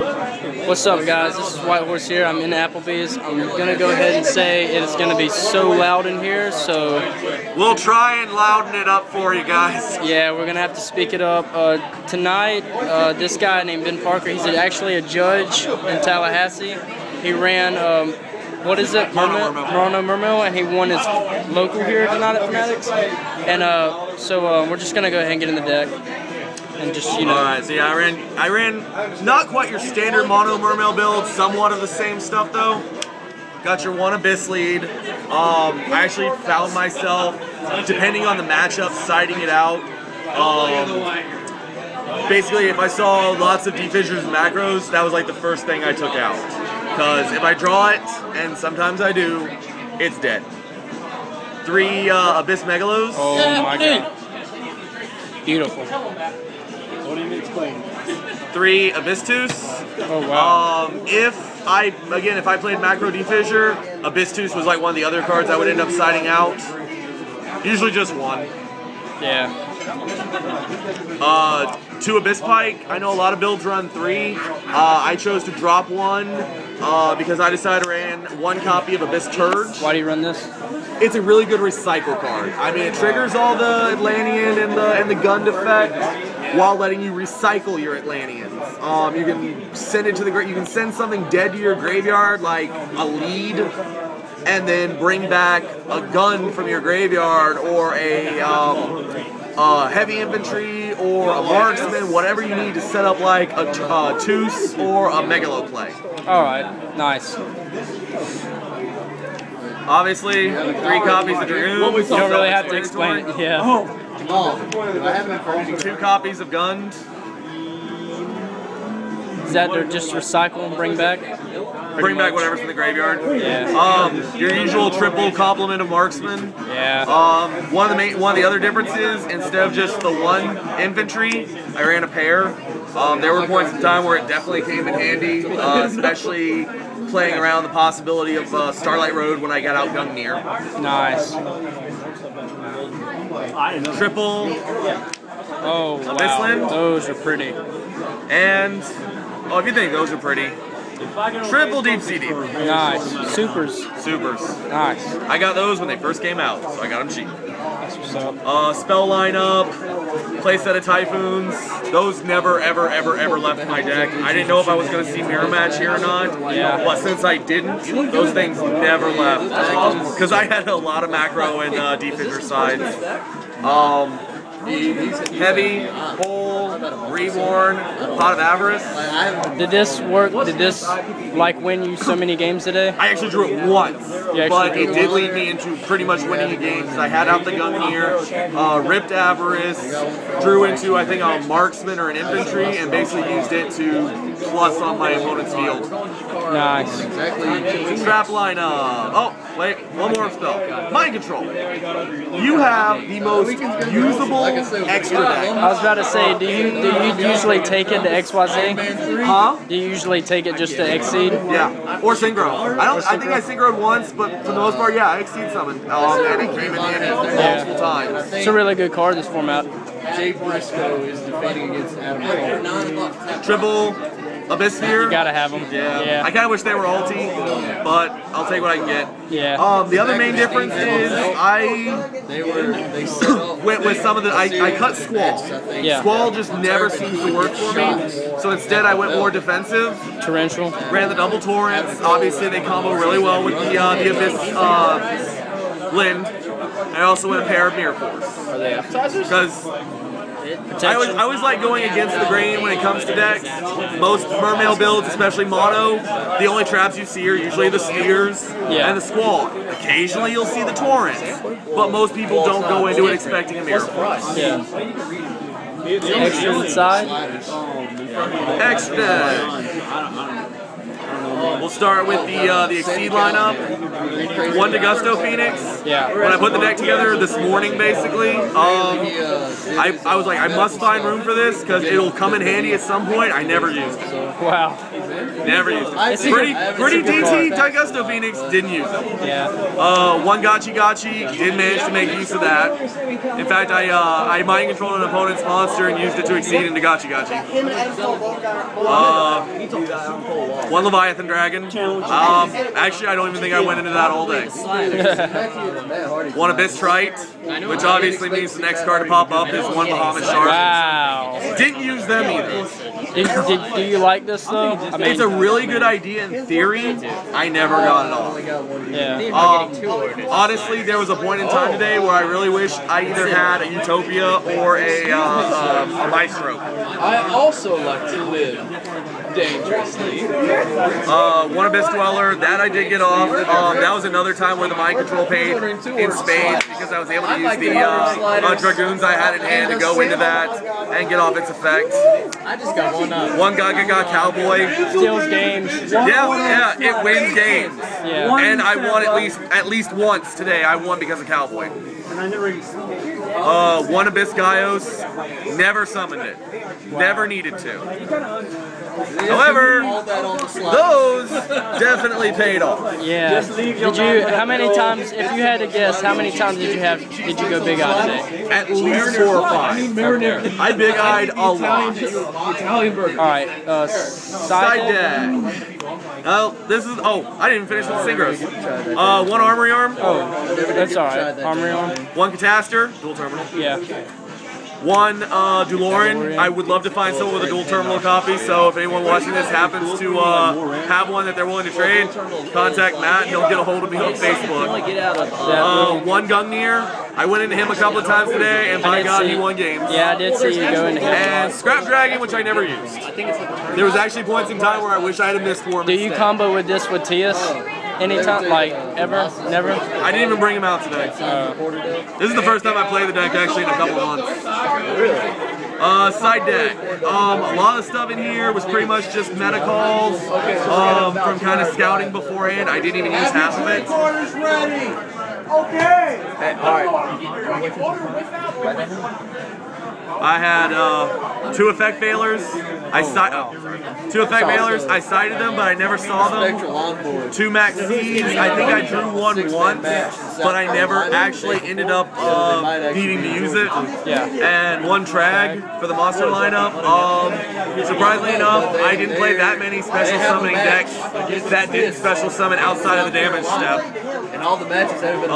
What's up, guys? This is White Horse here. I'm in Applebee's. I'm gonna go ahead and say it's gonna be so loud in here, so we'll try and louden it up for you guys. Yeah, we're gonna have to speak it up. Tonight, this guy named Ben Parker, he's actually a judge in Tallahassee. He ran, what is it? Mermails, and he won his local here tonight at Fanatics. And so we're just gonna go ahead and get in the deck. And just, you know. Alright, so yeah, I ran not quite your standard mono mermail build, somewhat of the same stuff though. Got your one abyss lead. I actually found myself, depending on the matchup, siding it out. Basically, if I saw lots of defissures and macros, that was like the first thing I took out. Because if I draw it, and sometimes I do, it's dead. 3 abyss megalos. Oh my god. Beautiful. What do you explain? 3 Abystus. Oh wow. If I played macro defissure, Abystus was like one of the other cards I would end up siding out. Usually just one. Yeah. 2 Abyss Pike. I know a lot of builds run 3. I chose to drop 1 because I decided to ran 1 copy of Abyss Turge. Why do you run this? It's a really good recycle card. I mean, it triggers all the Atlantean and the Gund effect while letting you recycle your Atlanteans. You can send it to you can send something dead to your graveyard, like a lead, and then bring back a gun from your graveyard, or a heavy infantry, or a marksman, whatever you need to set up like a Toos or a Megalo play. Alright, nice. Obviously, 3 copies of Dragoon. You don't really have to explain it, yeah. I haven't heard you. 2 copies of Gund. Is that they're just recycle and bring back? Bring back whatever's in the graveyard. Yeah. Your usual triple complement of marksman. Yeah. One of the other differences, instead of just the 1 infantry, I ran a pair. There were points in time where it definitely came in handy, especially playing around the possibility of Starlight Road when I got outgunned near. Nice. Triple. Oh wow. Abyssland. Those are pretty. And if you think those are pretty, triple deep sea deep. Nice. Supers. Nice. I got those when they first came out, so I got them cheap. That's what's up. Spell lineup, play set of Typhoons. Those never, ever, ever, ever left my deck. I didn't know if I was going to see Mirror Match here or not. Yeah. But since I didn't, those things never left. Because I had a lot of macro and defender sides. Heavy, Hole, Reborn, Pot of Avarice. Did this work? Did this like win you so many games today? I actually drew it once, but it did lead me into pretty much winning a game because I had out the gun here, ripped Avarice, drew into I think a marksman or an infantry, and basically used it to plus on my opponent's field. Nice. Strap lineup. Oh, wait, one more spell. Mind Control. You have the most usable extra deck. I was about to say, do you usually take it to XYZ? Huh? Do you usually take it just to Exceed? Yeah, or Synchro. I think I Synchroed once, but for the most part, yeah, I Exceed summoned. And it came in handy multiple times. It's a really good card, this format. Jay Briscoe is defending against Adam. Triple Abyss here. You gotta have them. Yeah. I kind of wish they were ulti, but I'll take what I can get. Yeah. The other main difference is I went with some of the I cut Squall. Yeah. Squall just never seems to work for me, so instead I went more defensive. Torrential. Ran the double torrents. Obviously they combo really well with the Abyss Lind. I also went a pair of Mirror Force. Are they appetizers? Because I always like going against the grain when it comes to decks. Most Mermail builds, especially mono, the only traps you see are usually the Spheres and the Squall. Occasionally you'll see the Torrents, but most people don't go into it expecting a Mirror Force. Yeah. Extra inside. Extra. We'll start with the Exceed lineup. 1 Degusto Phoenix. Yeah. When I put the deck together this morning, basically, I was like, I must find room for this because it'll come in handy at some point. I never used it. Wow. Never used it. Pretty DT Degusto Phoenix, didn't use it. Yeah. 1 Gachi, did manage to make use of that. In fact, I mind controlled an opponent's monster and used it to Exceed into Gachi. one Leviathan Dragon. Actually, I don't even think I went into that all day. One Abyss Trite, which obviously means the next card to pop up is one Bahamut Shark. Wow. Didn't use them either. Do you like this though? I mean, It's a really good idea in theory. I never got it off. yeah. Honestly, there was a point in time today where I really wish I either had a Utopia or a Maestro. I also like to live dangerously. One Abyss Dweller, that I did get off. That was another time where the mind control paid in spades because I was able to use the Dragoons I had in hand to go into that and get off its effect. I just got one up. One Gaga Cowboy. Steals games. Yeah, it wins games. Yeah. And I won at least once today. I won because of Cowboy. One Abyss Gaios, never summoned it. Never needed to. However, those definitely paid off. Yeah. Did you? How many times? If you had to guess, how many times did you go big eye today? At least 4 or 5. I big eyed a lot. Italian burger. All right. Side deck. This is. Oh, I didn't even finish with the synchros. One Armory Arm. Oh, that's all right. Armory on. One Cataster, dual terminal. Yeah. One Duloran. I would love to find someone with a dual terminal copy, so if anyone watching this happens to have one that they're willing to trade, contact Matt and he'll get a hold of me on Facebook. One Gungnir. I went into him a couple of times today, and by God, he won games. Yeah, I did see you go into him. And Scrap Dragon, which I never used. There was actually points in time where I wish I had missed for him. Do you combo with this with Tias? Anytime, like ever? Never? I didn't even bring him out today. This is the first time I played the deck actually in a couple of months. Really? Side deck. A lot of the stuff in here was pretty much just meta calls from kind of scouting beforehand. I didn't even use half of it. Okay. Hey, all right. I had 2 effect failures. Two effect mailers. I sighted them, but I never saw them. 2 Max C's. I think I drew one once, but I never actually ended up needing to use it. Yeah. And 1 Trag for the monster lineup. Surprisingly enough, I didn't play that many special summoning decks that didn't special summon outside of the damage step. And all the matches that have been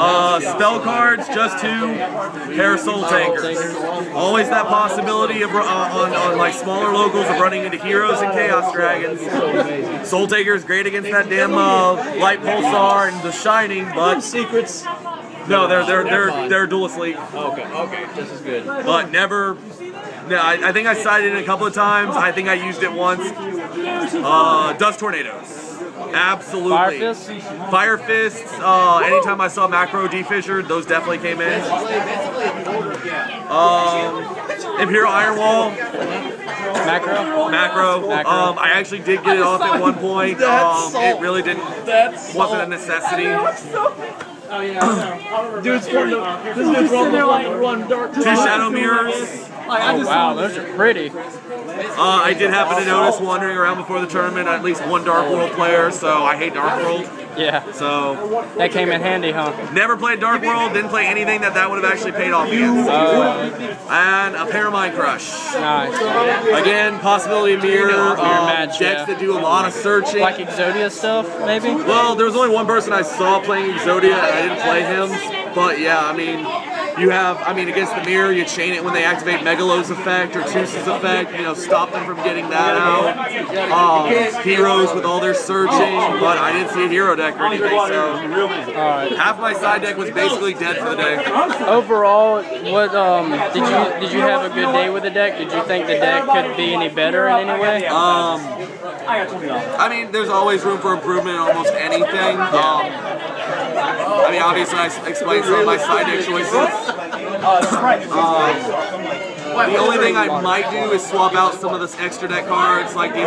Spell cards, just 2 pair of Soul Tankers. Always that possibility of on my smaller locals of running into heroes and Chaos Dragons. Soul Taker is great against that damn Light Pulsar and the Shining, but secrets. no, they're duelist league. Okay, just as good. But never. No, I think I sighted it a couple of times. I think I used it once. Dust Tornadoes. Absolutely. Fire Fists? Fire Fists. Anytime I saw Macro defissured, those definitely came in. Imperial Iron Wall. Macro. I actually did get it off at one point. It really wasn't a necessity. Dude's run dark. 2 Shadow Mirrors. Oh wow, those are pretty. I did happen to notice wandering around before the tournament at least 1 Dark World player, so I hate Dark World. Yeah. So That came in handy, huh? never played Dark World, didn't play anything that would have actually paid off against. And a Paramind Crush. Nice. Again, possibility of mirror match, decks yeah. that do a lot of searching. Like Exodia stuff, maybe? Well, there was only one person I saw playing Exodia, and I didn't play him. But yeah, I mean, against the mirror, you chain it when they activate Megalo's effect or Tus's effect, stop them from getting that out. Heroes with all their searching, but I didn't see a hero deck or anything, so half my side deck was basically dead for the day. Overall, what did you have a good day with the deck? Did you think the deck could be any better in any way? I mean, there's always room for improvement in almost anything. Obviously, I explained some of my side deck choices. The only thing I might do is swap out some of the extra deck cards, like the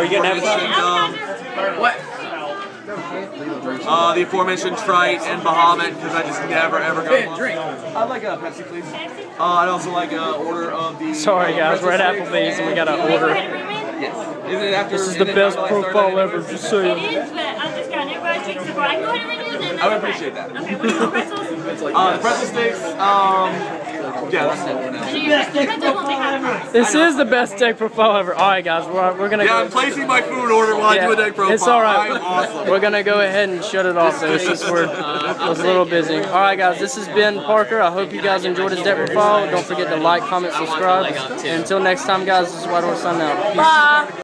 aforementioned Trite and Bahamut, because I just never ever go. I'd like a Pepsi, please. I'd also like an order of the. Sorry guys, we're at Applebee's and we got an order. Yes. Is it after? This is the best profile ever, just saying. I would appreciate that. Okay, what are the pretzels? The pretzel sticks, This is the best deck profile ever. All right, guys, we're gonna. Yeah, I'm placing my food order while I do a deck profile. It's all right. I'm awesome. We're gonna go ahead and shut it off though, since I was a little busy. All right, guys, this has been Parker. I hope you guys enjoyed his deck profile. Don't forget to like, comment, subscribe. And until next time, guys, this is White Horse signing out. Peace.